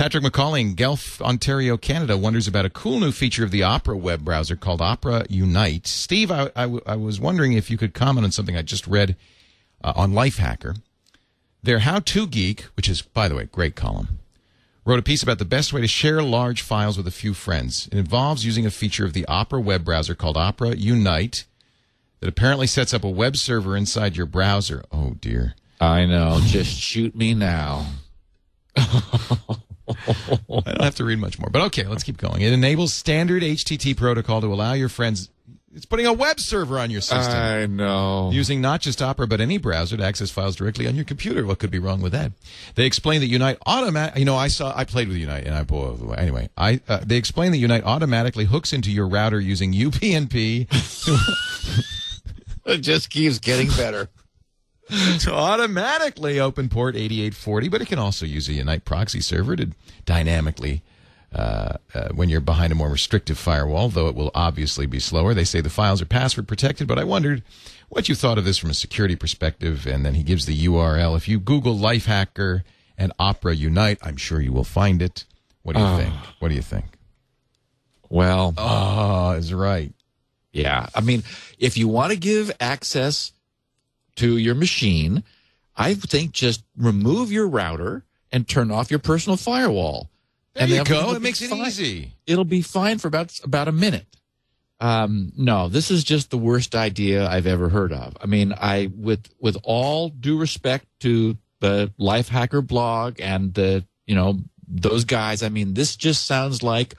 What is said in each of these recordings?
Patrick McCauley in Guelph, Ontario, Canada, wonders about a cool new feature of the Opera web browser called Opera Unite. Steve, I was wondering if you could comment on something I just read on Lifehacker. Their How-To Geek, which is, by the way, great column, wrote a piece about the best way to share large files with a few friends. It involves using a feature of the Opera web browser called Opera Unite that apparently sets up a web server inside your browser. Oh, dear. I know. Just shoot me now. I don't have to read much more, but okay, let's keep going. It enables standard HTTP protocol to allow your friends. It's putting a web server on your system. I know. Using not just Opera, but any browser to access files directly on your computer. What could be wrong with that? They explain that Unite I played with Unite, and anyway, they explain that Unite automatically hooks into your router using UPnP. It just keeps getting better. To automatically open port 8840, but it can also use a Unite proxy server to dynamically, when you're behind a more restrictive firewall, though it will obviously be slower. They say the files are password protected, but I wondered what you thought of this from a security perspective, and then he gives the URL. If you Google Lifehacker and Opera Unite, I'm sure you will find it. What do you think? What do you think? Well, is right. Yeah. I mean, if you want to give access to your machine, I think just remove your router and turn off your personal firewall. There you go. It makes it easy. It'll be fine for about a minute. No, this is just the worst idea I've ever heard of. I mean, with all due respect to the Lifehacker blog and those guys, I mean, this just sounds like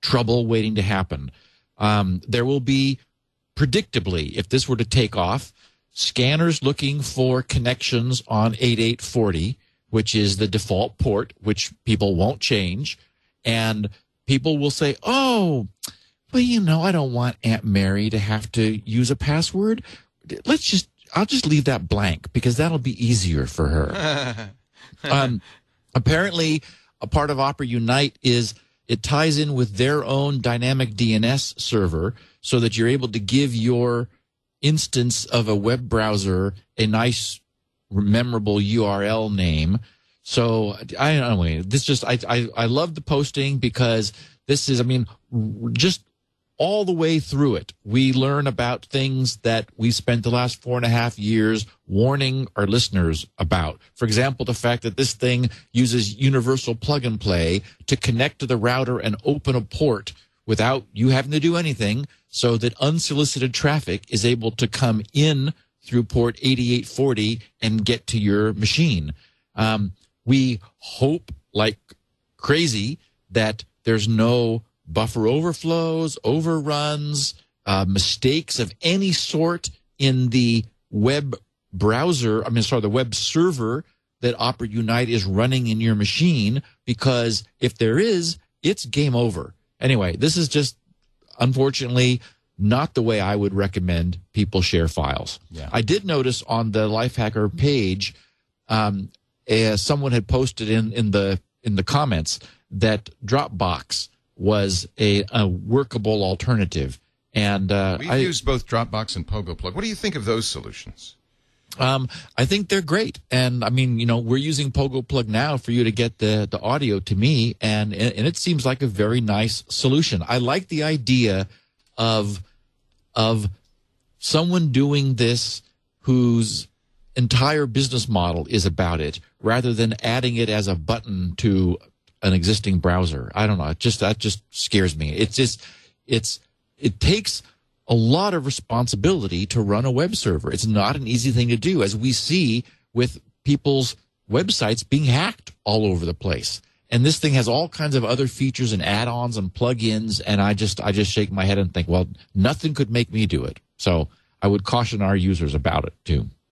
trouble waiting to happen. There will be, predictably, if this were to take off, scanners looking for connections on 8840, which is the default port, which people won't change. And people will say, oh, well, I don't want Aunt Mary to have to use a password. I'll just leave that blank because that'll be easier for her. Apparently, a part of Opera Unite is it ties in with their own dynamic DNS server so that you're able to give your instance of a web browser a nice, memorable URL name. So I don't know. This just I love the posting because this is, I mean, just all the way through it, we learn about things that we spent the last 4.5 years warning our listeners about. For example, the fact that this thing uses universal plug and play to connect to the router and open a port without you having to do anything, so that unsolicited traffic is able to come in through port 8840 and get to your machine. We hope like crazy that there's no buffer overflows, overruns, mistakes of any sort in the web browser, the web server that Opera Unite is running in your machine, because if there is, it's game over. Anyway, this is just, unfortunately, not the way I would recommend people share files. Yeah. I did notice on the Lifehacker page, someone had posted in the comments that Dropbox was a workable alternative. And we've used both Dropbox and PogoPlug. What do you think of those solutions? I think they're great. And I mean, we're using PogoPlug now for you to get the audio to me, and it seems like a very nice solution. I like the idea of someone doing this whose entire business model is about it, rather than adding it as a button to an existing browser. I don't know. That just scares me. It takes a lot of responsibility to run a web server. It's not an easy thing to do, as we see with people's websites being hacked all over the place. And this thing has all kinds of other features and add-ons and plugins, and I just shake my head and think, well, nothing could make me do it. So I would caution our users about it too.